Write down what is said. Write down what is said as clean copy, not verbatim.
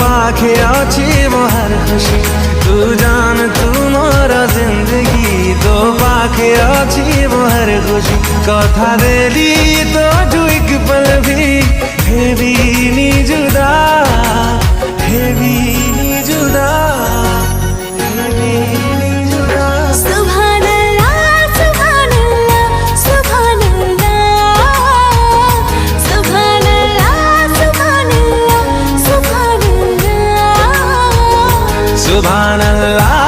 पाखे अच्छी मोहर खुशी तू जान तू मोरा जिंदगी तो पाखे अच्छी मोहर खुशी कथा देली तो जुइक पल भी हेवी नी जुदा हेवी नी जुदा हेवी नी जुदा सुभान अल्लाह सुभान अल्लाह सुभान अल्लाह सुभान अल्लाह सुभान अल्लाह सुभान अल्लाह सुभान अल्लाह